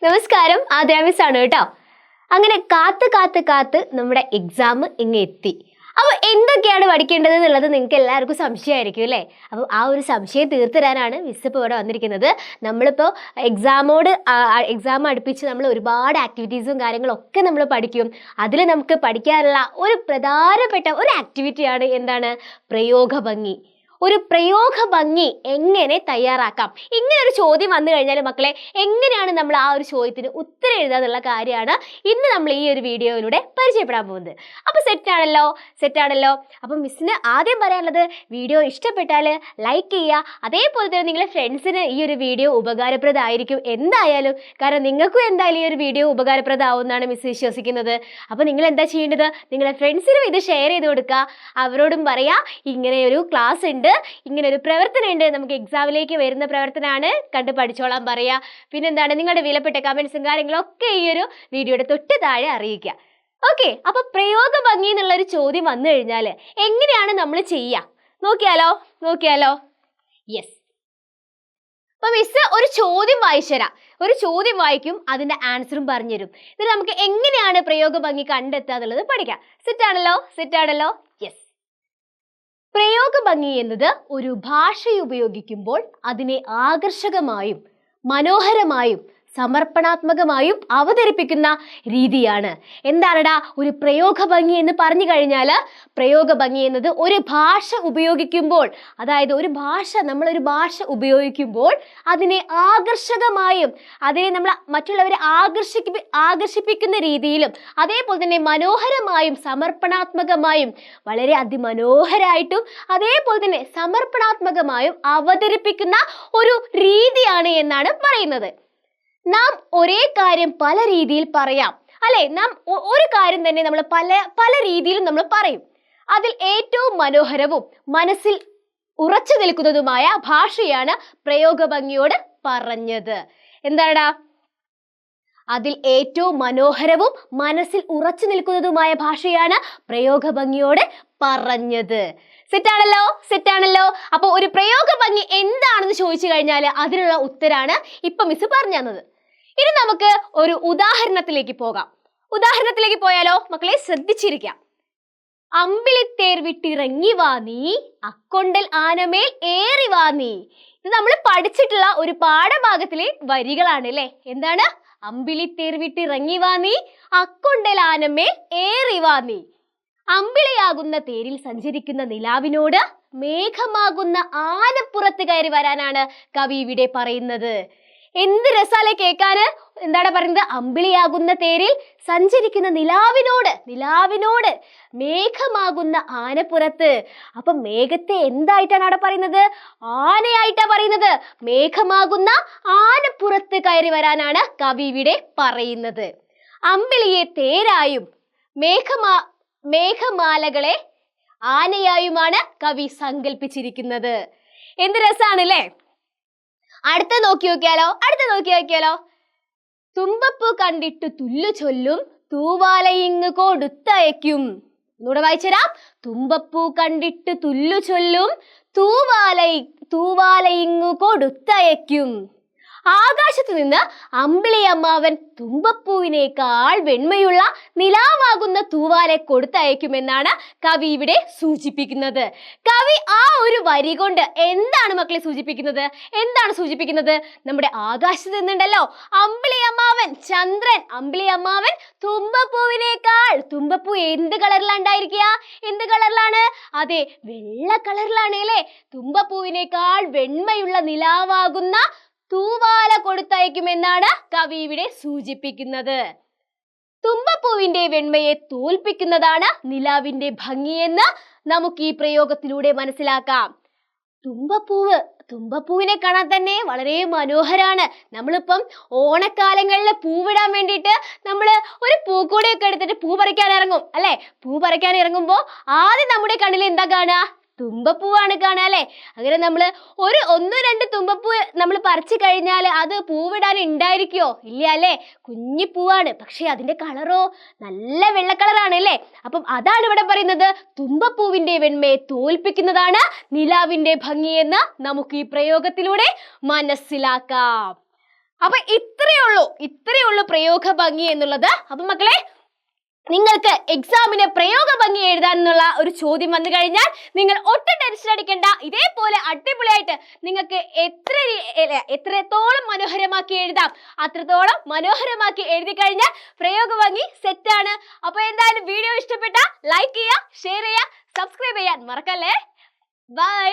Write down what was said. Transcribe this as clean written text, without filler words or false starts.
നമസ്കാരം, ആദ്യ മിസ് ആണ് കേട്ടോ. അങ്ങനെ കാത്ത് കാത്ത് കാത്ത് നമ്മുടെ എക്സാം ഇങ്ങ് എത്തി. അപ്പോൾ എന്തൊക്കെയാണ് പഠിക്കേണ്ടത് എന്നുള്ളത് നിങ്ങൾക്ക് എല്ലാവർക്കും സംശയമായിരിക്കും അല്ലേ? അപ്പോൾ ആ ഒരു സംശയം തീർത്തരാനാണ് മിസ് ഇപ്പോൾ ഇവിടെ വന്നിരിക്കുന്നത്. നമ്മളിപ്പോൾ എക്സാം അടുപ്പിച്ച് നമ്മൾ ഒരുപാട് ആക്ടിവിറ്റീസും കാര്യങ്ങളൊക്കെ നമ്മൾ പഠിക്കും. അതിൽ നമുക്ക് പഠിക്കാനുള്ള ഒരു പ്രധാനപ്പെട്ട ഒരു ആക്ടിവിറ്റിയാണ് എന്താണ്? പ്രയോഗഭംഗി. ഒരു പ്രയോഗ ഭംഗി എങ്ങനെ തയ്യാറാക്കാം? ഇങ്ങനെ ഒരു ചോദ്യം വന്നു കഴിഞ്ഞാൽ മക്കളെ എങ്ങനെയാണ് നമ്മൾ ആ ഒരു ചോദ്യത്തിന് ഉത്തരം എഴുതുക എന്നുള്ള കാര്യമാണ് ഇന്ന് നമ്മൾ ഈ ഒരു വീഡിയോയിലൂടെ പരിചയപ്പെടാൻ പോകുന്നത്. അപ്പോൾ സെറ്റാണല്ലോ. അപ്പം മിസ്സിന് ആദ്യം പറയാനുള്ളത്, വീഡിയോ ഇഷ്ടപ്പെട്ടാൽ ലൈക്ക് ചെയ്യുക. അതേപോലെ തന്നെ നിങ്ങളുടെ ഫ്രണ്ട്സിന് ഈ ഒരു വീഡിയോ ഉപകാരപ്രദമായിരിക്കും എന്തായാലും. കാരണം നിങ്ങൾക്കും എന്തായാലും ഈ ഒരു വീഡിയോ ഉപകാരപ്രദമാവുമെന്നാണ് മിസ് വിശ്വസിക്കുന്നത്. അപ്പോൾ നിങ്ങൾ എന്താ ചെയ്യേണ്ടത്? നിങ്ങളുടെ ഫ്രണ്ട്സിനും ഇത് ഷെയർ ചെയ്ത് കൊടുക്കുക. അവരോടും പറയാ ഇങ്ങനെ ഒരു ക്ലാസ് ഉണ്ട്, ഇങ്ങനെ ഒരു പ്രവർത്തനം ഉണ്ട്, നമുക്ക് എക്സാമിലേക്ക് വരുന്ന പ്രവർത്തനമാണ്, കണ്ട് പഠിച്ചോളാൻ പറയാ. പിന്നെന്താണ്, നിങ്ങളുടെ വിലപ്പെട്ട കമന്റ്സും കാര്യങ്ങളൊക്കെ ഈ ഒരു വീഡിയോയുടെ തൊട്ട് താഴെ അറിയിക്കുക. ഓക്കെ, അപ്പൊ പ്രയോഗ ഭംഗി എന്നുള്ള ഒരു ചോദ്യം വന്നു കഴിഞ്ഞാൽ എങ്ങനെയാണ് നമ്മൾ ചെയ്യുക? നോക്കിയാലോ. യെസ്, അപ്പൊ മിസ് ഒരു ചോദ്യം വായിച്ചുതരാം. ഒരു ചോദ്യം വായിക്കും, അതിന്റെ ആൻസറും പറഞ്ഞുതരും. ഇത് നമുക്ക് എങ്ങനെയാണ് പ്രയോഗ ഭംഗി കണ്ടെത്തുക എന്നുള്ളത് പഠിക്കാം. സെറ്റാണല്ലോ. യെസ്, പ്രയോഗ ഭംഗി എന്നത് ഒരു ഭാഷ ഉപയോഗിക്കുമ്പോൾ അതിനെ ആകർഷകമായും മനോഹരമായും സമർപ്പണാത്മകമായും അവതരിപ്പിക്കുന്ന രീതിയാണ്. എന്താണടാ ഒരു പ്രയോഗ ഭംഗി എന്ന് പറഞ്ഞു കഴിഞ്ഞാൽ? പ്രയോഗ ഭംഗി എന്നത് ഒരു ഭാഷ ഉപയോഗിക്കുമ്പോൾ, അതായത് നമ്മളൊരു ഭാഷ ഉപയോഗിക്കുമ്പോൾ അതിനെ ആകർഷകമായും, അതിനെ നമ്മൾ മറ്റുള്ളവരെ ആകർഷിപ്പിക്കുന്ന രീതിയിലും, അതേപോലെ തന്നെ മനോഹരമായും സമർപ്പണാത്മകമായും, വളരെ അതിമനോഹരായിട്ടും അതേപോലെ തന്നെ സമർപ്പണാത്മകമായും അവതരിപ്പിക്കുന്ന ഒരു രീതിയാണ് എന്നാണ് പറയുന്നത്. നാം ഒരേ കാര്യം പല രീതിയിൽ പറയാം അല്ലെ? നാം ഒരു കാര്യം തന്നെ നമ്മൾ പല രീതിയിലും നമ്മൾ പറയും. അതിൽ ഏറ്റവും മനോഹരവും മനസ്സിൽ ഉറച്ചു നിൽക്കുന്നതുമായ ഭാഷയാണ് പ്രയോഗ ഭംഗിയോട് പറഞ്ഞത്. എന്താടാ? അതിൽ ഏറ്റവും മനോഹരവും മനസ്സിൽ ഉറച്ചു നിൽക്കുന്നതുമായ ഭാഷയാണ് പ്രയോഗ ഭംഗിയോട് പറഞ്ഞത്. സെറ്റാണല്ലോ. അപ്പൊ ഒരു പ്രയോഗ ഭംഗി എന്താണെന്ന് ചോദിച്ചു കഴിഞ്ഞാൽ അതിനുള്ള ഉത്തരാണ് ഇപ്പൊ മിസ് പറഞ്ഞു തന്നത്. ഇനി നമുക്ക് ഒരു ഉദാഹരണത്തിലേക്ക് പോയാലോ? മക്കളെ ശ്രദ്ധിച്ചിരിക്കാം. അമ്പിളിത്തേർ വിട്ടിറങ്ങി വാ നീ, അക്കൊണ്ടൽ ആനമേൽ ഏറി വാ നീ. ഇത് നമ്മൾ പഠിച്ചിട്ടുള്ള ഒരു പാഠഭാഗത്തിലെ വരികളാണ് അല്ലേ? എന്താണ്? അമ്പിളിത്തേർ വിട്ടിറങ്ങി വാ നീ, അക്കൊണ്ടൽ ആനമേൽ ഏറി വാ നീ. അമ്പിളിയാകുന്ന തേരിൽ സഞ്ചരിക്കുന്ന നിലാവിനോട് മേഘമാകുന്ന ആനപ്പുറത്ത് കയറി വരാനാണ് കവി ഇവിടെ പറയുന്നത്. എന്ത് രസാലെ കേൾക്കാന്. എന്താണ് പറയുന്നത്? അമ്പിളിയാകുന്ന തേരിൽ സഞ്ചരിക്കുന്ന നിലാവിനോട് മേഘമാകുന്ന ആനപ്പുറത്ത്. അപ്പൊ മേഘത്തെ എന്തായിട്ടാണ് അവിടെ പറയുന്നത്? ആനയായിട്ടാ പറയുന്നത്. മേഘമാകുന്ന ആനപ്പുറത്ത് കയറി വരാനാണ് കവി ഇവിടെ പറയുന്നത്. അമ്പിളിയെ തേരായും മേഘമാലകളെ ആനയായുമാണ് കവി സങ്കല്പിച്ചിരിക്കുന്നത്. എന്ത് രസാണല്ലേ? അടുത്ത നോക്കി നോക്കിയാലോ. തുമ്പപ്പൂ കണ്ടിട്ട് തുല്ലു ചൊല്ലും, തൂവാലയിങ്ങ് കൊടുത്തയക്കും. ഒന്നുകൂടെ വായിച്ചുതരാം. തുമ്പപ്പൂ കണ്ടിട്ട് തുല്ലു ചൊല്ലും, തൂവാലയിങ്ങ് കൊടുത്തയക്കും. ആകാശത്ത് നിന്ന് അമ്പിളി അമ്മാവൻ തുമ്പപ്പൂവിനേക്കാൾ വെണ്മയുള്ള നിലാവാകുന്ന തൂവാലെ കൊടുത്തയക്കുമെന്നാണ് കവി ഇവിടെ സൂചിപ്പിക്കുന്നത്. കവി ആ ഒരു വരി കൊണ്ട് എന്താണ് മക്കളെ സൂചിപ്പിക്കുന്നത്? നമ്മുടെ ആകാശത്ത് നിന്നുണ്ടല്ലോ അമ്പിളി അമ്മാവൻ ചന്ദ്രൻ, അമ്പിളി അമ്മാവൻ തുമ്പപ്പൂ എന്ത് കളറിലാണ് ഉണ്ടായിരിക്കുക? എന്ത് കളറിലാണ്? അതെ, വെള്ള കളറിലാണ് അല്ലേ? തുമ്പപ്പൂവിനേക്കാൾ വെണ്മയുള്ള നിലാവാകുന്ന തൂവാല കൊടുത്തയക്കുമെന്നാണ് കവി ഇവിടെ സൂചിപ്പിക്കുന്നത്. തുമ്പപ്പൂവിന്റെ വെണ്മയെ തോൽപ്പിക്കുന്നതാണ് നിലാവിന്റെ ഭംഗിയെന്ന് നമുക്ക് ഈ പ്രയോഗത്തിലൂടെ മനസ്സിലാക്കാം. തുമ്പപ്പൂവിനെ കാണാൻ തന്നെ വളരെ മനോഹരാണ്. നമ്മളിപ്പം ഓണക്കാലങ്ങളിൽ പൂവിടാൻ വേണ്ടിയിട്ട് നമ്മൾ ഒരു പൂക്കൂടയൊക്കെ എടുത്തിട്ട് പൂ പറിക്കാൻ ഇറങ്ങും അല്ലെ? പൂ പറിക്കാൻ ഇറങ്ങുമ്പോൾ ആദ്യം നമ്മുടെ കണ്ണിൽ എന്താ കാണുക? തുമ്പപ്പൂവാണ് കാണുക അല്ലെ? അങ്ങനെ നമ്മൾ ഒന്നോ രണ്ട് തുമ്പപ്പൂ നമ്മൾ പറിച്ചു കഴിഞ്ഞാൽ അത് പൂവിടാൻ ഉണ്ടായിരിക്കോ? ഇല്ല അല്ലെ? കുഞ്ഞിപ്പൂവാണ്, പക്ഷെ അതിന്റെ കളറോ നല്ല വെള്ള കളറാണ് അല്ലേ? അപ്പം അതാണ് ഇവിടെ പറയുന്നത്, തുമ്പപ്പൂവിന്റെ വെണ്മയെ തോൽപ്പിക്കുന്നതാണ് നിലാവിന്റെ ഭംഗിയെന്ന് നമുക്ക് ഈ പ്രയോഗത്തിലൂടെ മനസ്സിലാക്കാം. അപ്പൊ ഇത്രയേ ഉള്ളൂ പ്രയോഗ ഭംഗി എന്നുള്ളത്. അപ്പൊ മക്കളെ, നിങ്ങൾക്ക് എക്സാമിന് പ്രയോഗ ഭംഗി എഴുതാനുള്ള ഒരു ചോദ്യം വന്നു കഴിഞ്ഞാൽ നിങ്ങൾ ഒട്ടും ടെൻഷൻ അടിക്കണ്ട. ഇതേപോലെ അടിപൊളിയായിട്ട് നിങ്ങൾക്ക് എത്രത്തോളം മനോഹരമാക്കി എഴുതാം അത്രത്തോളം മനോഹരമാക്കി എഴുതി കഴിഞ്ഞാൽ പ്രയോഗ ഭംഗി സെറ്റാണ്. അപ്പൊ എന്തായാലും വീഡിയോ ഇഷ്ടപ്പെട്ട ലൈക്ക് ചെയ്യുക, ഷെയർ ചെയ്യുക, സബ്സ്ക്രൈബ് ചെയ്യാൻ മറക്കല്ലേ. ബൈ.